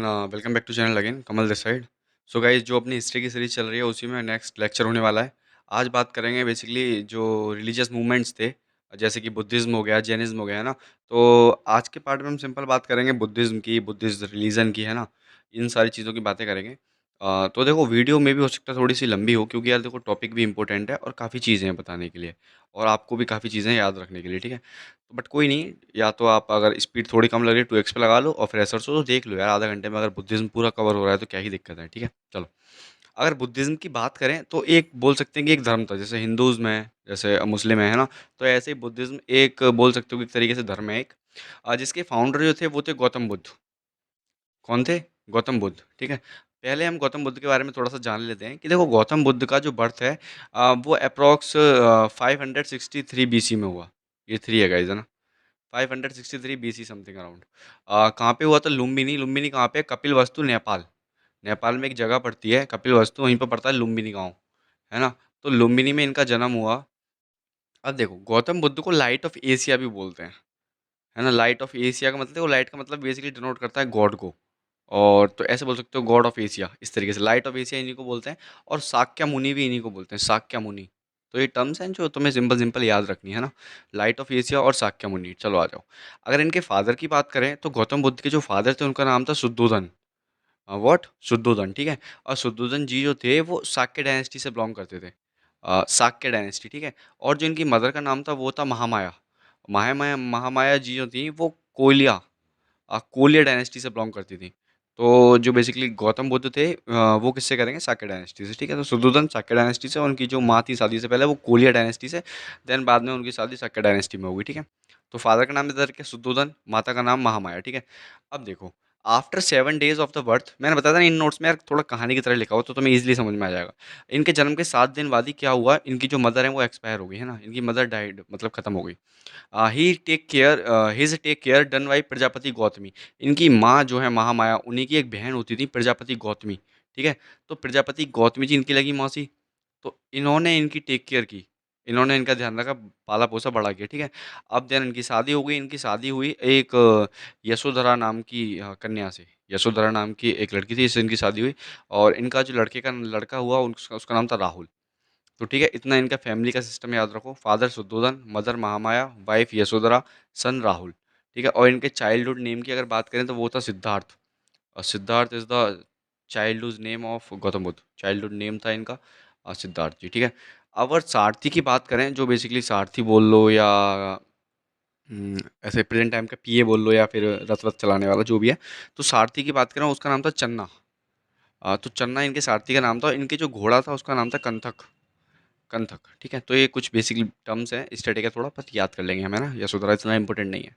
Welcome back to channel again Kamal this side. So guys, जो अपनी history की series चल रही है उसी में नेक्स्ट लेक्चर होने वाला है। आज बात करेंगे बेसिकली जो रिलीजियस मूवमेंट्स थे, जैसे कि बुद्धिज्म हो गया, जैनिज्म हो गया, है ना। तो आज के पार्ट में हम सिंपल बात करेंगे बुद्धिज्म की, बुद्धिस्ट रिलीजन की, है ना। इन सारी चीज़ों की बातें करेंगे। तो देखो, वीडियो में भी हो सकता है थोड़ी सी लंबी हो, क्योंकि यार देखो टॉपिक भी इंपॉर्टेंट है और काफ़ी चीज़ें हैं बताने के लिए, और आपको भी काफ़ी चीज़ें याद रखने के लिए, ठीक है। बट कोई नहीं, या तो आप अगर स्पीड थोड़ी कम लग रही है 2x पे लगा लो, और फ्रेशर्स हो तो देख लो यार, आधा घंटे में अगर बुद्धिज्म पूरा कवर हो रहा है तो क्या ही दिक्कत है, ठीक है। चलो, अगर बुद्धिज्म की बात करें तो एक बोल सकते हैं कि एक धर्म था, जैसे हिंदूज़ में, जैसे मुस्लिम है ना। तो ऐसे ही बुद्धिज्म एक बोल सकते हो कि एक तरीके से धर्म है एक, जिसके फाउंडर जो थे वो थे गौतम बुद्ध। कौन थे? गौतम बुद्ध, ठीक है। पहले हम गौतम बुद्ध के बारे में थोड़ा सा जान लेते हैं कि देखो गौतम बुद्ध का जो बर्थ है, वो अप्रॉक्स 563 BC में हुआ। ये थ्री है गाइस, है ना। 563 BC समथिंग अराउंड। कहाँ पे हुआ था? लुम्बिनी। लुम्बिनी कहाँ पे है? कपिलवस्तु, नेपाल। नेपाल में एक जगह पड़ती है कपिलवस्तु, वहीं पर पड़ता है लुम्बिनी गाँव, है ना। तो लुम्बिनी में इनका जन्म हुआ। अब देखो, गौतम बुद्ध को लाइट ऑफ एशिया भी बोलते हैं, है ना। लाइट ऑफ एशिया का मतलब, देखो लाइट का मतलब बेसिकली डिनोट करता है गॉड को, और तो ऐसे बोल सकते हो गॉड ऑफ एशिया, इस तरीके से लाइट ऑफ एशिया इन्हीं को बोलते हैं। और शाक्य मुनि भी इन्हीं को बोलते हैं, शाक्य मुनि। तो ये टर्म्स हैं जो तुम्हें सिंपल सिंपल याद रखनी है ना, लाइट ऑफ एशिया और शाक्य मुनि। चलो आ जाओ, अगर इनके फादर की बात करें तो गौतम बुद्ध के जो फादर थे उनका नाम था शुद्धोधन। व्हाट? शुद्धोधन, ठीक है। और शुद्धोधन जी जो थे वो शाक्य डायनेस्टी से बिलोंग करते थे, शाक्य डायनेस्टी, ठीक है। और जो इनकी मदर का नाम था वो था महामाया। महामाया महामाया जी जो थी वो कोलिया, कोलिया डायनेस्टी से बिलोंग करती थी। तो जो बेसिकली गौतम बुद्ध थे, वो किससे करेंगे? शाक्य डायनेस्टी से, ठीक है। तो शुद्धोधन शाक्य डायनेस्टी से, और उनकी जो माँ थी शादी से पहले वो कोलिया डायनेस्टी से, देन बाद में उनकी शादी शाक्य डायनेस्टी में होगी, ठीक है। तो फादर का नाम इधर के शुद्धोधन, माता का नाम महामाया, ठीक है। अब देखो, after 7 days of the birth, मैंने बताया था ना इन नोट्स में यार थोड़ा कहानी की तरह लिखा हो तो तुम्हें इजीली समझ में आ जाएगा। इनके जन्म के 7 दिन बाद ही क्या हुआ, इनकी जो मदर है वो एक्सपायर हो गई, है ना। इनकी मदर डाइड, मतलब खत्म हो गई। His take care done by Prajapati Gautami. इनकी माँ जो है महामाया, उन्हीं की एक बहन होती थी प्रजापति गौतमी, ठीक है। तो प्रजापति गौतमी जी इनकी लगी मौसी, तो इन्होंने इनकी टेक केयर की, इन्होंने इनका ध्यान रखा, पाला पोसा बड़ा किया, ठीक है। अब देन इनकी शादी हो गई। इनकी शादी हुई एक यशोधरा नाम की कन्या से। यशोधरा नाम की एक लड़की थी, इससे इनकी शादी हुई। और इनका जो लड़के का लड़का हुआ उसका नाम था राहुल। तो ठीक है, इतना इनका फैमिली का सिस्टम याद रखो। Father Shuddhodana, mother Mahamaya, wife Yashodhara, son Rahul, ठीक है। और इनके चाइल्डहुड नेम की अगर बात करें तो वो था सिद्धार्थ। और Siddharth is the childhood name of Gautam Buddha. Childhood name था इनका सिद्धार्थ जी, ठीक है। अगर सारथी की बात करें, जो बेसिकली सारथी बोल लो या ऐसे प्रेजेंट टाइम का पीए बोल लो, या फिर रथ वथ चलाने वाला जो भी है, तो सारथी की बात करें उसका नाम था चन्ना। तो चन्ना इनके सारथी का नाम था। इनके जो घोड़ा था उसका नाम था कंथक। कंथक, ठीक है। तो ये कुछ बेसिकली टर्म्स हैं, स्टडी का थोड़ा बहुत याद कर लेंगे हमें ना। यशोधरा इतना इंपॉर्टेंट नहीं है,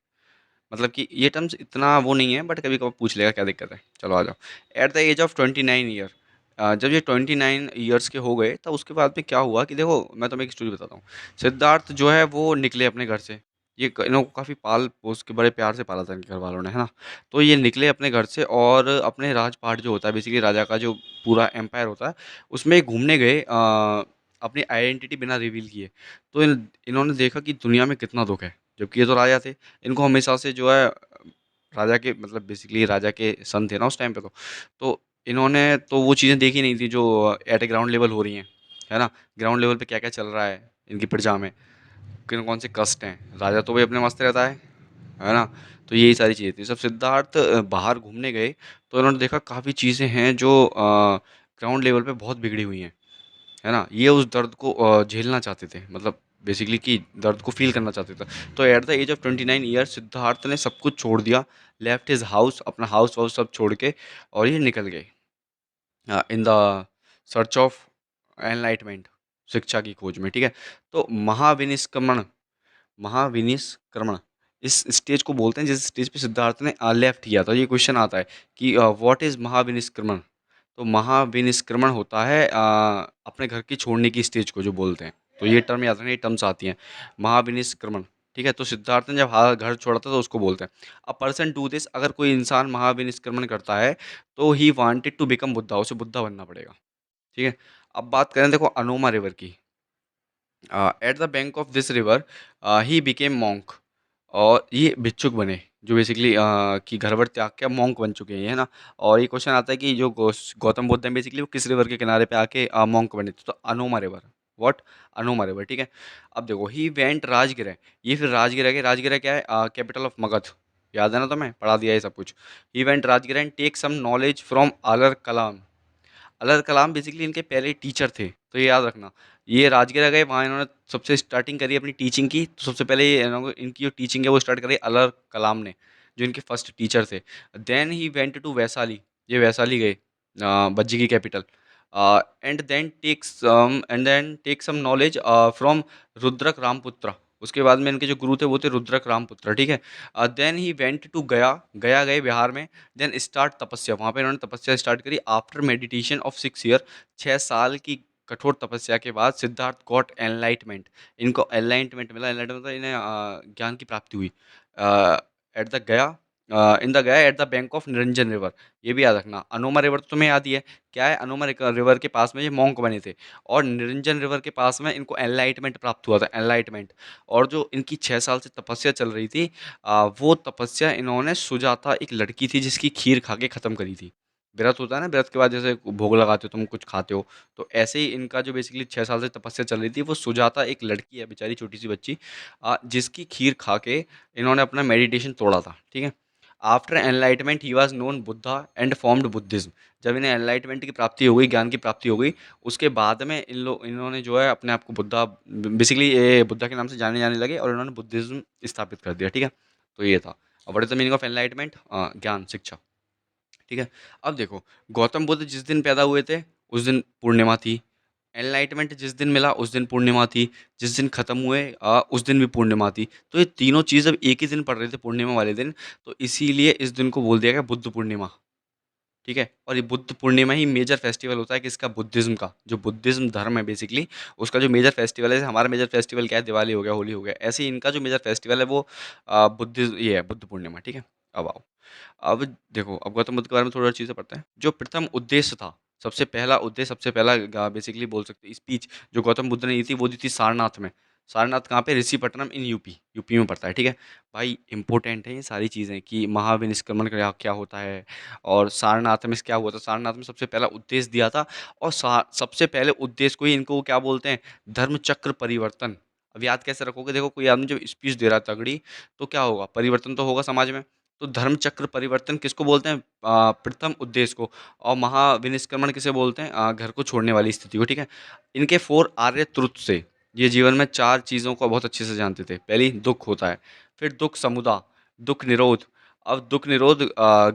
मतलब कि ये टर्म्स इतना वो नहीं है, बट कभी कभी पूछ लेगा, क्या दिक्कत है। चलो आ जाओ। At the age of 29 year, जब ये 29 ईयर्स के हो गए तब उसके बाद में क्या हुआ कि देखो मैं तुम्हें एक स्टोरी बताता हूँ। सिद्धार्थ जो है वो निकले अपने घर से। ये इन्हों को काफ़ी पाल पोस के बड़े प्यार से पाला था इनके घर वालों ने, है ना। तो ये निकले अपने घर से और अपने राजपाट जो होता है, बेसिकली राजा का जो पूरा एम्पायर होता है, उसमें घूमने गए, अपनी आइडेंटिटी बिना रिवील किए। तो इन्होंने देखा कि दुनिया में कितना दुख है, जबकि ये तो राजा थे। इनको हमेशा से जो है राजा के, मतलब बेसिकली राजा के सन थे ना उस टाइम पे। तो इन्होंने तो वो चीज़ें देखी नहीं थी जो एट ए ग्राउंड लेवल हो रही हैं, है ना। ग्राउंड लेवल पे क्या क्या चल रहा है इनकी प्रजा में, किन कौन से कष्ट हैं। राजा तो भाई अपने मस्त रहता है ना। तो यही सारी चीज़ें थी। सब सिद्धार्थ बाहर घूमने गए तो उन्होंने देखा काफ़ी चीज़ें हैं जो ग्राउंड लेवल पे बहुत बिगड़ी हुई हैं, है ना। ये उस दर्द को झेलना चाहते थे, मतलब बेसिकली कि दर्द को फील करना चाहते थे। तो at the age of 29 year Siddhartha ने सब कुछ छोड़ दिया, लेफ्ट हिज हाउस, अपना हाउस वाउस सब छोड़ के, और ये निकल गए in the search of enlightenment, शिक्षा की खोज में, ठीक है। तो महाविनिष्क्रमण, महाविनिष्क्रमण इस स्टेज को बोलते हैं जिस स्टेज पे सिद्धार्थ ने लेफ्ट किया था। ये क्वेश्चन आता है कि व्हाट इज महाविनिष्क्रमण। तो महाविनिष्क्रमण होता है अपने घर की छोड़ने की स्टेज को जो बोलते हैं। तो ये टर्म याद रखना, ये टर्म्स आती हैं, महाविनिष्क्रमण, ठीक है। तो सिद्धार्थ ने जब घर छोड़ा था तो उसको बोलते हैं। अ पर्सन डू दिस, अगर कोई इंसान महाविनिष्क्रमण करता है तो ही वांटेड टू बिकम बुद्धा, उसे बुद्धा बनना पड़ेगा, ठीक है। अब बात करें देखो अनोमा रिवर की। At the bank of this river he became monk. और ये भिक्षुक बने, जो बेसिकली कि घर वर त्याग के मॉन्क बन चुके हैं ये, है ना। और ये क्वेश्चन आता है कि जो गौतम बुद्ध हैं बेसिकली वो किस रिवर के किनारे पे आके मॉन्क बने थे, तो Anoma river. What? Anoma river, ठीक है। अब देखो, ही वेंट राजगिरह। ये फिर राजगिरह के, राजगिरह क्या है? Capital of Magadha. याद है ना, तुम्हें पढ़ा दिया है सब कुछ। He went Rajgriha and take some knowledge from Alara Kalama. Alara Kalama basically इनके पहले टीचर थे, तो ये याद रखना। ये राजगिरा गए, वहाँ इन्होंने सबसे स्टार्टिंग करी अपनी टीचिंग की, तो सबसे पहले इनकी जो टीचिंग है वो स्टार्ट करी अल कलाम ने, जो इनके फर्स्ट टीचर थे। Then he went to Vaishali. ये वैशाली गए, भज्जी की capital. And then take some knowledge from Rudraka Ramaputra. उसके बाद में इनके जो गुरु थे वो थे रुद्रक रामपुत्र, ठीक है। देन ही वेंट टू गया। गया गए बिहार में। देन स्टार्ट तपस्या, वहाँ पे इन्होंने तपस्या स्टार्ट करी। आफ्टर मेडिटेशन ऑफ 6 ईयर, 6 साल की कठोर तपस्या के बाद सिद्धार्थ गॉट एनलाइटमेंट। इनको एनलाइटमेंट मिला। एनलाइटमेंट मतलब इन्हें ज्ञान की प्राप्ति हुई एट द गया, इन द गया at the bank of Niranjan river. ये भी याद रखना। अनोमा रिवर तो तुम्हें याद ही है, क्या है? अनोमा रिवर के पास में ये मॉन्क बने थे, और निरंजन रिवर के पास में इनको एनलाइटमेंट प्राप्त हुआ था, एनलाइटमेंट। और जो इनकी 6 साल से तपस्या चल रही थी, वो तपस्या इन्होंने सुजाता, एक लड़की थी जिसकी खीर खा के ख़त्म करी थी। व्रत होता है ना, व्रत के बाद जैसे भोग लगाते हो तुम, कुछ खाते हो, तो ऐसे ही इनका जो बेसिकली 6 साल से तपस्या चल रही थी, वो सुजाता एक लड़की है बेचारी, छोटी सी बच्ची, जिसकी खीर खा के इन्होंने अपना मेडिटेशन तोड़ा था, ठीक है। After enlightenment he was known Buddha and formed Buddhism. जब इन्हें एनलाइटमेंट की प्राप्ति हो गई, ज्ञान की प्राप्ति हो गई, उसके बाद में इन्होंने जो है अपने आप को बुद्धा, बेसिकली ये बुद्धा के नाम से जाने जाने लगे, और इन्होंने बुद्धिज्म स्थापित कर दिया, ठीक है। तो ये था। What is the meaning of enlightenment? ज्ञान, शिक्षा, ठीक है। अब देखो, गौतम बुद्ध जिस दिन पैदा हुए थे उस दिन पूर्णिमा थी। एनलाइटमेंट जिस दिन मिला उस दिन पूर्णिमा थी। जिस दिन खत्म हुए उस दिन भी पूर्णिमा थी। तो ये तीनों चीज़ अब एक ही दिन पड़ रहे थे, पूर्णिमा वाले दिन। तो इसीलिए इस दिन को बोल दिया गया बुद्ध पूर्णिमा, ठीक है। और ये बुद्ध पूर्णिमा ही मेजर फेस्टिवल होता है किसका? बुद्धिज्म का। जो बुद्धिज्म धर्म है बेसिकली, उसका जो मेजर फेस्टिवल है, जैसे हमारा मेजर फेस्टिवल क्या है? दिवाली हो गया, होली हो गया, ऐसे ही इनका जो मेजर फेस्टिवल है वो बुद्धिज्म, ये है बुद्ध पूर्णिमा, ठीक है। अब आओ, अब देखो, अब गौतम बुद्ध के बारे में थोड़ा चीज़ें पढ़ते हैं। जो प्रथम उद्देश्य था, सबसे पहला उद्देश्य, सबसे पहला बेसिकली बोल सकते हैं स्पीच जो गौतम बुद्ध ने दी थी, वो दी थी सारनाथ में। सारनाथ कहाँ पे? ऋषिपट्टनम इन यूपी। यूपी में पड़ता है, ठीक है। भाई इंपॉर्टेंट है ये सारी चीज़ें, कि महाविनिष्क्रमण क्या क्या होता है, और सारनाथ में क्या हुआ था। सारनाथ में सबसे पहला उद्देश्य दिया था, और सबसे पहले उद्देश्य को ही इनको वो क्या बोलते हैं? धर्म चक्र परिवर्तन। अब याद कैसे रखोगे? देखो, कोई आदमी जब स्पीच दे रहा है तगड़ी, तो क्या होगा? परिवर्तन तो होगा समाज में। तो धर्म चक्र परिवर्तन किसको बोलते हैं? प्रथम उद्देश्य को। और महाविनिष्क्रमण किसे बोलते हैं? घर को छोड़ने वाली स्थिति को, ठीक है। इनके 4 आर्य ट्रुथ से ये जीवन में 4 चीज़ों को बहुत अच्छे से जानते थे। पहली, दुख होता है। फिर दुख समुदा, दुख निरोध। अब दुख निरोध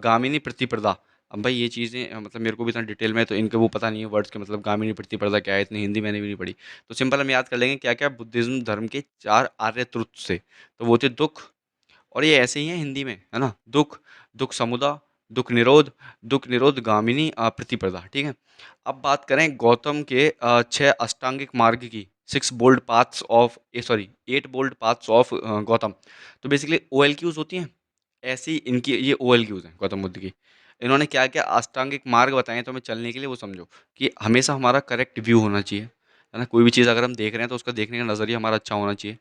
गामिनी प्रतिपदा। अब भाई ये चीज़ें मतलब मेरे को भी इतना डिटेल में तो इनके वो पता नहीं है वर्ड्स के, मतलब गामिनी प्रतिपदा क्या है, इतनी हिंदी मैंने भी नहीं पढ़ी। तो सिंपल हम याद कर लेंगे क्या क्या बुद्धिज्म धर्म के 4 आर्य ट्रुथ से। तो वो थे दुख, और ये ऐसे ही है हिंदी में, है ना। दुख, दुख समुदा, दुख निरोध गामिनी प्रतिपदा, ठीक है। अब बात करें गौतम के 6 अष्टांगिक मार्ग की, 8 बोल्ड पाथ्स ऑफ गौतम। तो बेसिकली OLQs होती हैं, ऐसी इनकी ये OLQs हैं गौतम बुद्ध की। इन्होंने क्या क्या अष्टांगिक मार्ग बताए हैं तो हमें चलने के लिए, वो समझो कि हमेशा हमारा करेक्ट व्यू होना चाहिए, है ना। कोई भी चीज़ अगर हम देख रहे हैं तो उसका देखने का नज़रिया हमारा अच्छा होना चाहिए,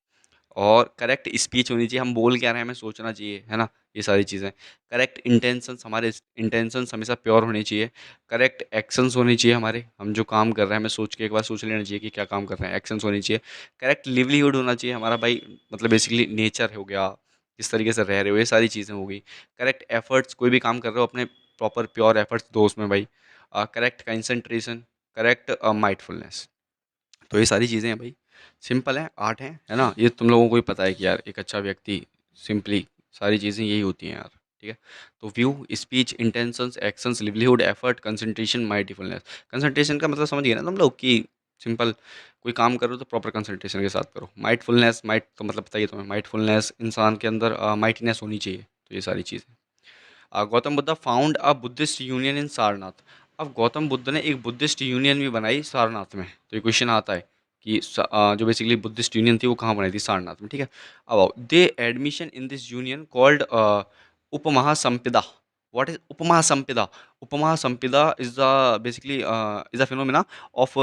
और करेक्ट स्पीच होनी चाहिए, हम बोल क्या रहे हैं हमें सोचना चाहिए, है ना। ये सारी चीज़ें, करेक्ट इंटेंशंस, हमारे इंटेंशंस हमेशा प्योर होने चाहिए। करेक्ट एक्शंस होने चाहिए हमारे, हम जो काम कर रहे हैं हमें सोच के एक बार सोच लेना चाहिए कि क्या काम कर रहे हैं, एक्शंस होनी चाहिए। करेक्ट लिवलीहुड होना चाहिए हमारा भाई, मतलब बेसिकली नेचर हो गया, किस तरीके से रह रहे हो, ये सारी चीज़ें हो गई। करेक्ट एफर्ट्स, कोई भी काम कर रहे हो अपने प्रॉपर प्योर एफर्ट्स दो उसमें भाई। Correct concentration, correct mindfulness. तो ये सारी चीज़ें हैं भाई, सिंपल है, आर्ट है ना। ये तुम लोगों को ही पता है कि यार एक अच्छा व्यक्ति, सिंपली सारी चीज़ें यही होती हैं यार, ठीक है। तो view, speech, intentions, actions, livelihood, effort, concentration, mindfulness. Concentration का मतलब समझ गए ना तुम लोग, कि सिंपल कोई काम करो तो प्रॉपर कंसंट्रेशन के साथ करो। माइंडफुलनेस, माइट का मतलब बताइए तुम्हें, माइंडफुलनेस इंसान के अंदर माइटीनेस होनी चाहिए। तो ये सारी चीज़ें। Gautam Buddha found a Buddhist union in Sarnath. अब गौतम बुद्ध ने एक बुद्धिस्ट यूनियन भी बनाई सारनाथ में। तो ये क्वेश्चन आता है कि जो बेसिकली बुद्धिस्ट यूनियन थी वो कहाँ बनाई थी? सारनाथ में, ठीक है। अब आओ, they admission in this union called Upasampada. What is Upasampada? Upasampada is the basically is a phenomena of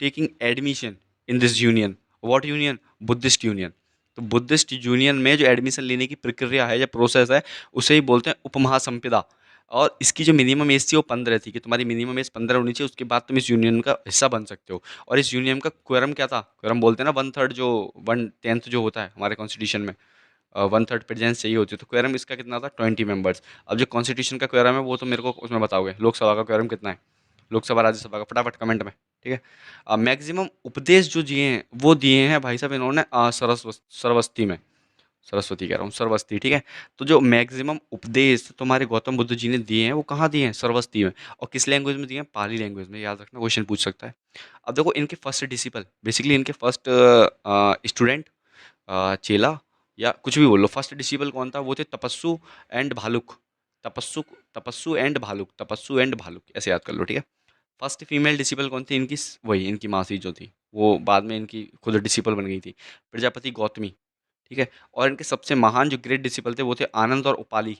taking admission in this union. What union? Buddhist union. तो बुद्धिस्ट यूनियन में जो एडमिशन लेने की प्रक्रिया है या प्रोसेस है, उसे ही बोलते हैं उपमहासंपिदा। और इसकी जो मिनिमम एज थी वो 15 थी, कि तुम्हारी मिनिमम एज 15 होनी चाहिए, उसके बाद तुम इस यूनियन का हिस्सा बन सकते हो। और इस यूनियन का क्वोरम क्या था? क्वोरम बोलते हैं ना, वन थर्ड, जो 1/10 जो होता है हमारे कॉन्स्टिट्यूशन में, 1/3 प्रेजेंस चाहिए होती है। तो क्वोरम इसका कितना था? 20 मेंबर्स। अब जो कॉन्स्टिट्यूशन का क्वोरम है वो तो मेरे को उसमें बताओगे, लोकसभा का क्वोरम कितना है, लोकसभा राज्यसभा का, फटाफट कमेंट में। ठीक है, मैक्सिमम उपदेश जो दिए हैं वो दिए हैं भाई साहब इन्होंने सरस्वती में, सरस्वती कह रहा हूँ, सरस्वती। ठीक है, तो जो मैक्सिमम उपदेश तुम्हारे गौतम बुद्ध जी ने दिए हैं वो कहाँ दिए हैं? सरस्वती में। और किस लैंग्वेज में दिए हैं? पाली लैंग्वेज में, याद रखना, क्वेश्चन पूछ सकता है। अब देखो इनके फर्स्ट डिसिपल, बेसिकली इनके फर्स्ट स्टूडेंट, चेला, या कुछ भी बोल लो, फर्स्ट डिसिपल कौन था? वो थे तपस्सु एंड भालुक। तपस्सु, तपस्सु एंड भालुक, तपस्सु एंड भालुक, ऐसे याद कर लो। ठीक है, फर्स्ट फीमेल डिसिपल कौन थी इनकी? वही इनकी मासी जो थी, वो बाद में इनकी खुद डिसिपल बन गई थी, प्रजापति गौतमी। ठीक है, और इनके सबसे महान जो ग्रेट डिसिपल थे वो थे आनंद और उपाली,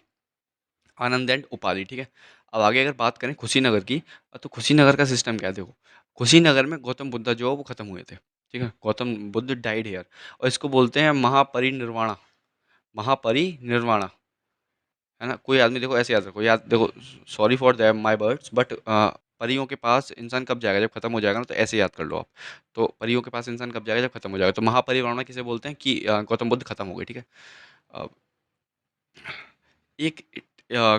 आनंद एंड उपाली। ठीक है, अब आगे अगर बात करें कुशीनगर की, तो कुशीनगर का सिस्टम क्या है? देखो, कुशीनगर में गौतम बुद्ध जो है वो खत्म हुए थे। ठीक है, गौतम बुद्ध डाइड हेयर, और इसको बोलते हैं महापरिनिर्वाणा, महापरिनिर्वाणा, है ना। कोई आदमी, देखो ऐसे याद रखो, याद देखो, sorry for that my words, but परियों के पास इंसान कब जाएगा? जब खत्म हो जाएगा ना, तो ऐसे याद कर लो आप। तो परियों के पास इंसान कब जाएगा? जब खत्म हो जाएगा। तो महापरिनिर्वाणा किसे बोलते हैं? कि गौतम बुद्ध खत्म हो गए। ठीक है, अब एक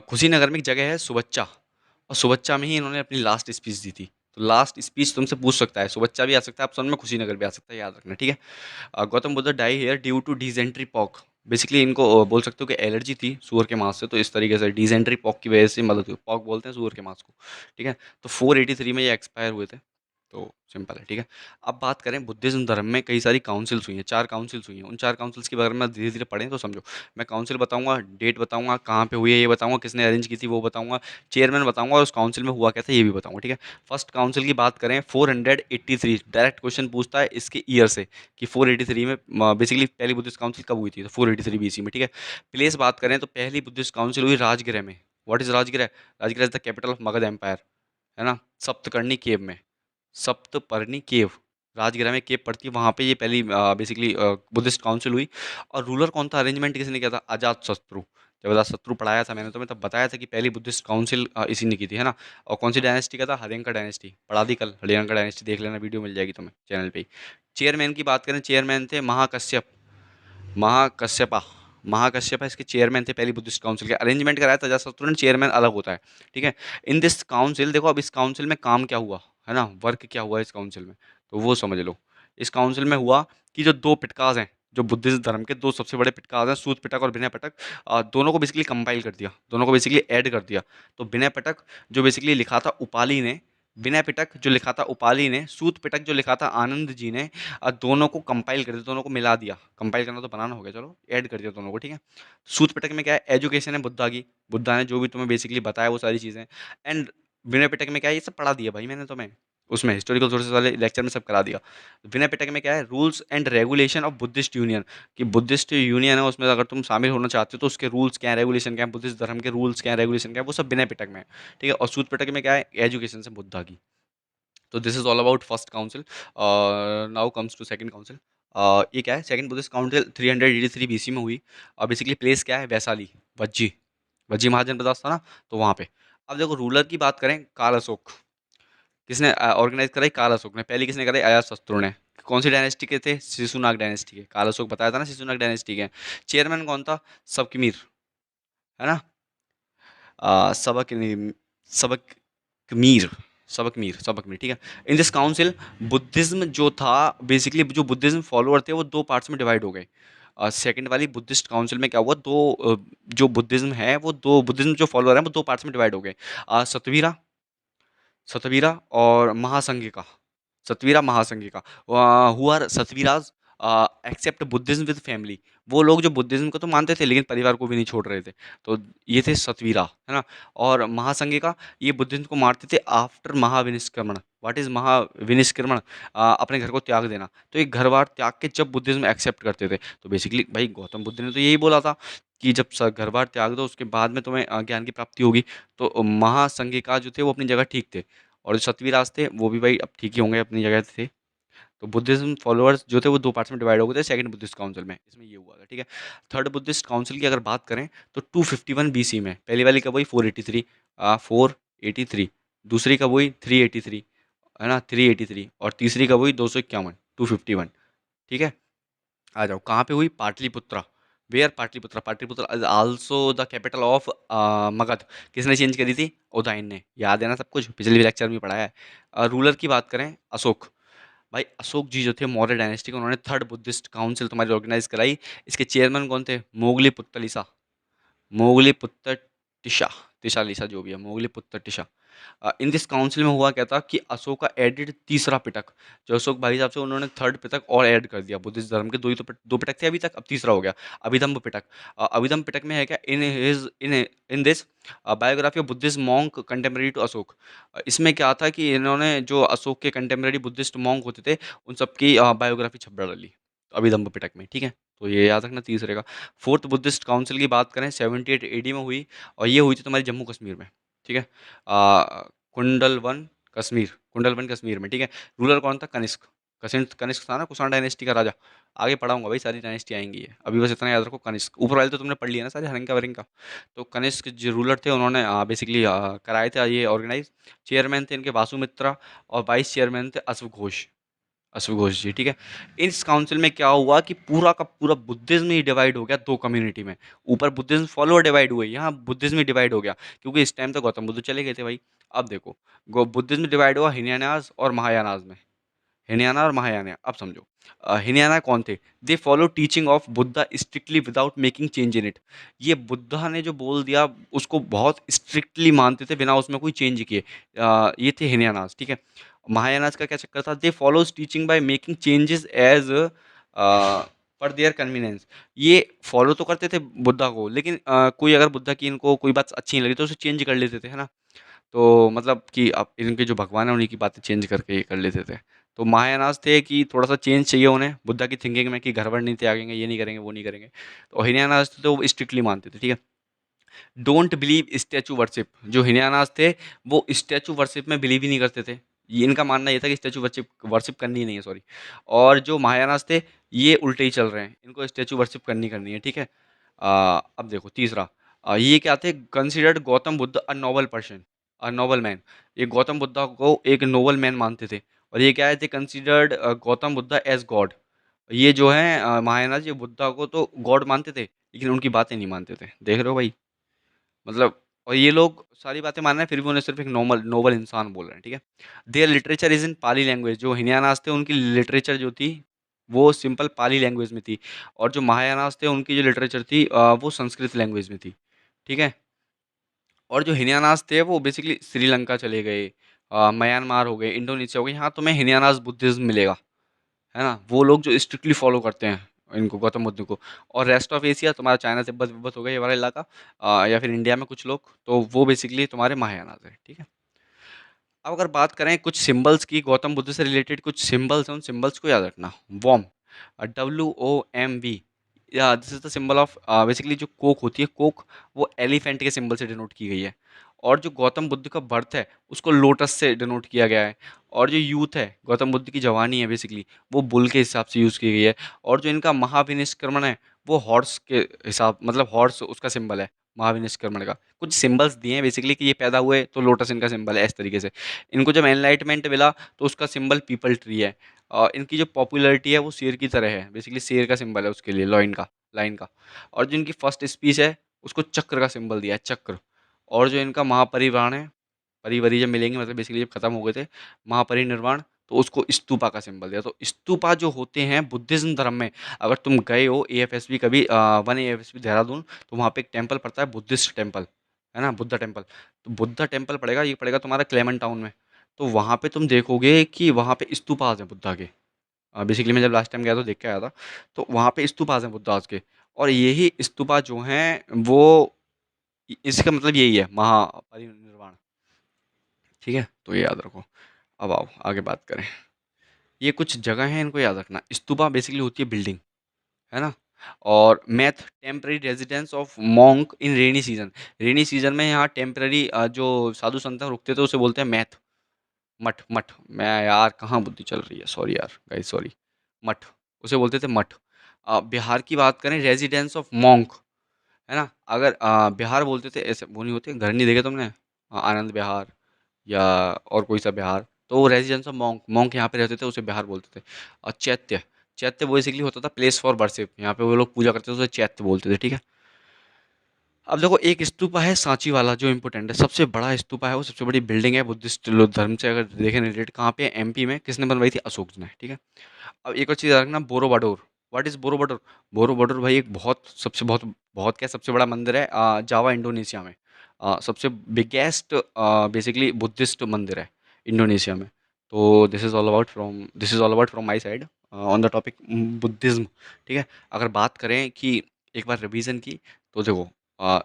कुशीनगर में एक जगह है सुबच्चा, और सुबच्चा में ही इन्होंने अपनी लास्ट स्पीच दी थी। तो लास्ट स्पीच तुमसे पूछ सकता है, सुबच्चा भी आ सकता है ऑप्शन में, कुशीनगर भी आ सकता है, याद रखना। ठीक है, Gautam Buddha die here due to dysentery pork. Basically इनको बोल सकते हो कि एलर्जी थी सूअर के मांस से, तो इस तरीके से डिजेंट्री पॉक की वजह से मदद हुई। पॉक बोलते हैं सूअर के मांस को। ठीक है, तो 483 में ये एक्सपायर हुए थे। तो सिंपल है। ठीक है, अब बात करें बुद्धिज्म धर्म में कई सारी काउंसिल्स हुई हैं, 4 काउंसिल्स हुई हैं। उन 4 काउंसिल्स के बारे में धीरे धीरे पढ़ें तो समझो। मैं काउंसिल बताऊंगा, डेट बताऊंगा, कहाँ पे हुई है ये बताऊंगा, किसने अरेंज की थी वो बताऊंगा, चेयरमैन बताऊंगा, और उस काउंसिल में हुआ क्या था ये भी बताऊंगा। ठीक है, फर्स्ट काउंसिल की बात करें, 483, डायरेक्ट क्वेश्चन पूछता है इसके ईयर से, कि 483 में बेसिकली पहली बुद्धिस्ट काउंसिल कब हुई थी? तो 483 BC में। ठीक है, प्लेस बात करें तो पहली बुद्धिस्ट काउंसिल हुई राजगृह में। What is Rajgriha? Rajgriha is the capital of Magadha empire, है ना, सप्तकर्णी केव में, सप्तपर्णी केव, राजगृह में केव पड़ती है, वहाँ पे ये पहली बेसिकली बुद्धिस्ट काउंसिल हुई। और रूलर कौन था? अरेंजमेंट किसने किया था? अजात शत्रु। जब अजात शत्रु पढ़ाया था मैंने, तो मैं तब बताया था कि पहली बुद्धिस्ट काउंसिल इसी ने की थी, है ना। और कौन सी डायनेस्टी का था? हरियंका डायनेस्टी, पढ़ा दी कल, हरियंका डायनेस्टी देख लेना, वीडियो मिल जाएगी तुम्हें चैनल पे ही। चेयरमैन की बात करें, चेयरमैन थे महाकश्यप, महाकश्यपा, महाकश्यप इसके चेयरमैन थे पहली बुद्धिस्ट काउंसिल के। अरेंजमेंट कराया था अजातशत्रु ने, चेयरमैन अलग होता है। ठीक है, इन दिस काउंसिल, देखो अब इस काउंसिल में काम क्या हुआ, है ना, वर्क क्या हुआ इस काउंसिल में, तो वो समझ लो। इस काउंसिल में हुआ कि जो 2 पिटकाज हैं, जो बुद्धिस्ट धर्म के 2 सबसे बड़े पिटकाज हैं, सूत पिटक और विनय पिटक, दोनों को बेसिकली कंपाइल कर दिया, दोनों को बेसिकली ऐड कर दिया। तो विनय पिटक जो बेसिकली लिखा था उपाली ने, विनय पिटक जो लिखा था उपाली ने, सूत पिटक जो लिखा था आनंद जी ने, दोनों को कंपाइल कर दिया, दोनों को मिला दिया। कंपाइल करना तो बनाना हो गया, चलो ऐड कर दिया दोनों को। ठीक है, सूत पिटक में क्या है? एजुकेशन है बुद्धा की, बुद्धा ने जो भी तुम्हें बेसिकली बताया वो सारी चीज़ें। एंड विनय पिटक में क्या है? ये सब पढ़ा दिया भाई मैंने तुम्हें, उसमें हिस्टोरिकल सोर्सेस वाले लेक्चर में सब करा दिया। विनय पिटक में क्या है? Rules and regulation of Buddhist union, कि बुद्धिस्ट यूनियन है उसमें अगर तुम शामिल होना चाहते हो तो उसके रूल्स क्या है, रेगुलेशन क्या है, बुद्धिस्ट धर्म के रूल्स क्या है, रेगुलेशन क्या है, वो सब विनय पिटक में है। ठीक है, और सूत पिटक में क्या है? एजुकेशन से बुद्धा की। तो this is all about first council. Now comes to second council. ये क्या है? सेकंड बुद्धिस्ट काउंसिल 383 BC में हुई। और बेसिकली प्लेस क्या है? वैशाली, वज्जी, वज्जी महाजनपद था ना, तो वहाँ पे। अब देखो रूलर की बात करें, काल अशोक, किसने ऑर्गेनाइज कराई? काल अशोक ने। पहली किसने कराई? अजातशत्रु ने। कौन सी डायनेस्टी के थे? शिशुनाग डायनेस्टी के। काल अशोक बताया था ना, शिशुनाग डायनेस्टी के। चेयरमैन कौन था? सबकमीर, है ना, सबक सबक मीर, सबक मीर, सबक मीर। ठीक है, इन दिस काउंसिल बुद्धिज्म जो था, बेसिकली जो बुद्धिज्म फॉलोअर थे वो 2 पार्ट्स में डिवाइड हो गए। सेकंड वाली बुद्धिस्ट काउंसिल में क्या हुआ? जो बुद्धिज्म है वो 2, बुद्धिज्म जो फॉलोअर है वो 2 पार्ट्स में डिवाइड हो गए। सतवीरा, सतवीरा और Mahasanghika, Sthavira Mahasanghika. Who are Sthaviras accept Buddhism with family, वो लोग जो बुद्धिज्म को तो मानते थे लेकिन परिवार को भी नहीं छोड़ रहे थे, तो ये थे सतवीरा, है ना। और महासंघिका, ये बुद्धिज्म को मारते थे after Mahabhinishkramana. What is Mahabhinishkramana? अपने घर को त्याग देना। तो ये घर बार त्याग के जब बुद्धिज्म एक्सेप्ट करते थे, तो बेसिकली भाई गौतम बुद्ध ने तो यही बोला था कि जब घर बार त्याग दो उसके बाद में तुम्हें ज्ञान की प्राप्ति होगी। तो महासंघिका जो थे वो अपनी जगह ठीक थे, और जो सतवीराज थे वो भी भाई अब ठीक ही होंगे, अपनी जगह थे। तो बुद्धिज़्म फॉलोअर्स जो थे वो 2 पार्ट्स में डिवाइड हो गए थे सेकंड बुद्धिस्ट काउंसिल में, इसमें ये हुआ था, ठीक है। थर्ड बुद्धिस्ट काउंसिल की अगर बात करें तो 251 बीसी में, पहली वाली कब हुई 483 483, दूसरी कब हुई 383, है ना 383, और तीसरी कब हुई 251 251, ठीक है। आ जाओ कहाँ पे हुई, Pataliputra. Where Pataliputra, Pataliputra is also the capital of Magadha. किसने चेंज करी थी, उदयन ने, याद है ना सब कुछ, पिछले लेक्चर में पढ़ाया है। रूलर की बात करें अशोक, भाई अशोक जी जो थे मौर्य डायनेस्टी के, उन्होंने थर्ड बुद्धिस्ट काउंसिल तुम्हारी ऑर्गेनाइज कराई। इसके चेयरमैन कौन थे, मोगली पुत्तलिसा, मोगली पुत्तर टिशा, तिशा लिसा जो भी है, मोगली पुत्तर टिशा। इन दिस काउंसिल में हुआ क्या था कि अशोका एडिड तीसरा पिटक, जो अशोक भाई साहब से उन्होंने थर्ड पिटक और ऐड कर दिया। बुद्धिस्ट धर्म के दो ही तो दो पिटक थे अभी तक, अब तीसरा हो गया अभिधम्म पिटक। अभिधम्म पिटक में है क्या, in this biography of Buddhist monk contemporary to Ashoka. इसमें क्या था कि इन्होंने जो अशोक के कंटेम्प्रेरी बुद्धिस्ट मॉन्क होते थे उन सबकी बायोग्राफी छप डाली अभिधम्म पिटक में, ठीक है। तो ये याद रखना तीसरे का। फोर्थ बुद्धिस्ट काउंसिल की बात करें 78 एडी में हुई, और ये हुई थी तुम्हारी जम्मू कश्मीर में, ठीक है। कुंडलवन कश्मीर, कुंडलवन कश्मीर में, ठीक है। रूलर कौन था, कनिष्क। कनिष्क कनिष्क था ना कुषाण डायनेस्टी का राजा। आगे पढ़ाऊंगा भाई, सारी डायनेस्टी आएंगी ये, अभी बस इतना याद रखो, कनिष्क। ऊपर वाले तो तुमने पढ़ लिया ना सारे, हरिंका वरिंका। तो कनिष्क जो रूलर थे उन्होंने बेसिकली कराए थे ये ऑर्गेनाइज। चेयरमैन थे इनके वासुमित्रा, और वाइस चेयरमैन थे अश्व घोष, अश्व घोष जी, ठीक है। इस काउंसिल में क्या हुआ कि पूरा का पूरा बुद्धिज्म ही डिवाइड हो गया दो कम्युनिटी में। ऊपर बुद्धिज्म फॉलोअर डिवाइड हुए, यहाँ बुद्धिज्म ही डिवाइड हो गया, क्योंकि इस टाइम तो गौतम बुद्ध चले गए थे भाई। अब देखो, बुद्धिज्म डिवाइड हुआ हिनयानाज और महायानाज में, हिनयाना और महायाना। अब समझो, हिनयाना कौन थे, they follow teaching of Buddha strictly without making change in it. ये बुद्धा ने जो बोल दिया उसको बहुत स्ट्रिक्टली मानते थे बिना उसमें कोई चेंज किए। ये थे हिनयानाज, ठीक है। महायानाज का क्या चक्कर था, they follows teaching by making changes as per their convenience. ये फॉलो तो करते थे बुद्धा को, लेकिन कोई अगर बुद्धा की इनको कोई बात अच्छी नहीं लगी तो उसे चेंज कर लेते थे, है ना। तो मतलब कि अब इनके जो भगवान है उन्हीं की बातें चेंज करके ये कर लेते थे। तो महायानास थे कि थोड़ा सा चेंज चाहिए उन्हें बुद्धा की थिंकिंग में, कि घर वर नहीं त्यागेंगे, ये नहीं करेंगे, वो नहीं करेंगे। तो हिनयानास थे तो वो स्ट्रिक्टली मानते थे, ठीक है। डोंट बिलीव स्टैचू वर्शिप, जो हिनयानास थे वो स्टैचू वर्शिप में बिलीव ही नहीं करते थे। ये इनका मानना ये था कि स्टैचू वर्शिप वर्शिप करनी ही नहीं है, सॉरी। और जो महायानास थे ये उल्टे ही चल रहे हैं, इनको स्टैचू वर्शिप करनी करनी है, ठीक है। अब देखो तीसरा, ये क्या थे, कंसिडर्ड गौतम बुद्ध अ नोबल पर्सन, अ नोबल मैन। ये गौतम बुद्धा को एक नोबल मैन मानते थे। और ये क्या है, they considered Gautam Buddha as god. ये जो है महायानास, ये बुद्धा को तो गॉड मानते थे लेकिन उनकी बातें नहीं मानते थे, देख रहे हो भाई, मतलब। और ये लोग सारी बातें मान रहे हैं फिर भी उन्हें सिर्फ एक नॉर्मल नोबल इंसान बोल रहे हैं, ठीक है। Their literature is in Pali language, जो हिनयानास थे उनकी लिटरेचर जो थी वो सिंपल पाली लैंग्वेज में थी। और जो महायानास थे उनकी जो लिटरेचर थी वो संस्कृत लैंग्वेज में थी, ठीक है। और जो हिनयानास थे वो बेसिकली श्रीलंका चले गए, म्यांमार हो गए, इंडोनेशिया हो गए, यहाँ तुम्हें हिनयानास बुद्धिज्म मिलेगा, है ना। वो लोग जो स्ट्रिक्टली फॉलो करते हैं इनको, गौतम बुद्ध को। और रेस्ट ऑफ एशिया तुम्हारा चाइना तिब्बत विब्बत हो गया, ये वाला इलाका, या फिर इंडिया में कुछ लोग, तो वो बेसिकली तुम्हारे महायानास है, ठीक है। अब अगर बात करें कुछ सिंबल्स की, गौतम बुद्ध से रिलेटेड कुछ सिंबल्स हैं, उन सिंबल्स को याद रखना। वॉम, WOMV, या this is the symbol of, basically जो कोक होती है, कोक वो एलिफेंट के सिंबल से डिनोट की गई है। और जो गौतम बुद्ध का बर्थ है उसको लोटस से डिनोट किया गया है। और जो यूथ है, गौतम बुद्ध की जवानी है बेसिकली, वो बुल के हिसाब से यूज़ की गई है। और जो इनका महाविनिष्क्रमण है वो हॉर्स के हिसाब, मतलब हॉर्स उसका सिंबल है महाविनिष्क्रमण का। कुछ सिंबल्स दिए हैं बेसिकली कि ये पैदा हुए तो लोटस इनका सिंबल है, इस तरीके से। इनको जब एनलाइटमेंट मिला तो उसका सिंबल पीपल ट्री है। इनकी जो पॉपुलैरिटी है वो शेर की तरह है, बेसिकली शेर का सिंबल है उसके लिए, लॉइन का, लाइन का। और जो इनकी फर्स्ट स्पीच है उसको चक्र का सिंबल दिया है, चक्र। और जो इनका महापरिवाण है, परिवारी जब मिलेंगे मतलब बेसिकली जब खत्म हो गए थे, महापरिनिर्वाण, तो उसको स्तूपा का सिंबल दिया। तो स्तूपा जो होते हैं बुद्धिज्म धर्म में, अगर तुम गए हो AFSB कभी, 1 AFSB देहरादून, तो वहाँ पे एक टेम्पल पड़ता है बुद्धिस्ट टेम्पल, है ना, बुद्धा टेम्पल। तो बुद्धा टेम्पल पड़ेगा, ये पड़ेगा तुम्हारा क्लेमन टाउन में। तो वहाँ पे तुम देखोगे कि वहाँ पे स्तूपास हैं बुद्धा के। बेसिकली मैं जब लास्ट टाइम गया तो देख के आया था। तो वहाँ पे स्तूपास हैं बुद्धास के। और यही स्तूपा जो हैं वो, इसका मतलब यही है महापरिनिर्वाण, ठीक है। तो ये याद रखो। अब आओ आगे बात करें। ये कुछ जगह हैं, इनको याद रखना। स्तूपा बेसिकली होती है बिल्डिंग, है ना। और math, temporary residence of monk in rainy season. Rainy season में यहाँ टेम्पररी जो साधु संत रुकते थे उसे बोलते हैं मैथ, मठ, मठ। मैं यार कहाँ बुद्धि चल रही है, सॉरी यार गाइस, सॉरी। मठ, उसे बोलते थे मठ। बिहार की बात करें, रेजिडेंस ऑफ मॉन्क, है ना? अगर बिहार बोलते थे ऐसे, वो नहीं होते घर नहीं देखे तुमने, आनंद विहार या और कोई सा बिहार, तो वो रेजिडेंस ऑफ मॉन्क, मॉन्क यहाँ पे रहते थे, उसे बिहार बोलते थे। और चैत्य, चैत्य बेसिकली होता था प्लेस फॉर वर्शिप, यहाँ पे वो लोग पूजा करते थे, उसे चैत्य बोलते थे, ठीक है। अब देखो, एक स्तूपा है सांची वाला जो इम्पोर्टेंट है, सबसे बड़ा स्तूपा है वो, सबसे बड़ी बिल्डिंग है बुद्धिस्ट धर्म से अगर देखें रिलेटेड, कहाँ पे है? एमपी में। किसने बनवाई थी? अशोक जी ने, ठीक है। अब एक और चीज़ रखना, बोरोबडोर। What is बोरोबडोर? बोरोबडोर भाई एक बहुत, सबसे बहुत, बहुत क्या, सबसे बड़ा मंदिर है जावा इंडोनेशिया में। सबसे बिगेस्ट बेसिकली बुद्धिस्ट मंदिर है इंडोनेशिया में। तो this is all about from my side on the topic Buddhism, ठीक है। अगर बात करें कि एक बार रिवीजन की, तो देखो, अ,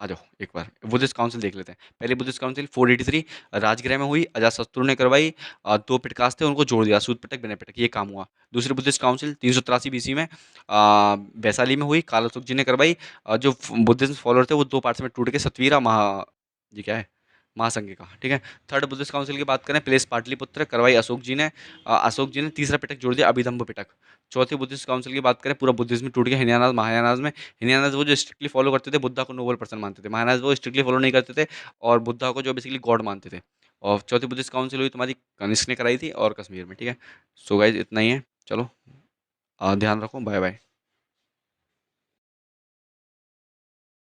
आ जाओ एक बार बुद्धिस्ट काउंसिल देख लेते हैं। पहली बुद्धिस्ट काउंसिल 483 राजगृह में हुई, अजातशत्रु ने करवाई। दो पिटकास थे, उनको जोड़ दिया, सूत पिटक विनय पिटक, ये काम हुआ। दूसरी बुद्धिस्ट काउंसिल 383 बीसी में वैशाली में हुई, कालासुख जी ने करवाई। जो बुद्धिज्म फॉलोअर थे वो दो पार्ट्स में टूट के सतवीरा महा, जी क्या है, महासंघ का, ठीक है। थर्ड बुद्धिस्ट काउंसिल की बात करें, प्लेस पाटलिपुत्र, करवाई अशोक जी ने। अशोक जी ने तीसरा पिटक जोड़ दिया, अभिधम्म पिटक। चौथी बुद्धिस्ट काउंसिल की बात करें, पूरा बुद्धिज्म टूट गया हिनयानाज महायानाज में। हिनयानाज वो जो स्ट्रिक्टली फॉलो करते थे, बुद्धा को नोबल पर्सन मानते थे। महायानाज वो स्ट्रिक्टली फॉलो नहीं करते थे और बुद्धा को जो बेसिकली गॉड मानते थे। और चौथी बुद्धिस्ट काउंसिल हुई तुम्हारी, कनिष्क ने कराई थी और कश्मीर में, ठीक है। सो गाइज इतना ही है, चलो ध्यान रखो, बाय बाय।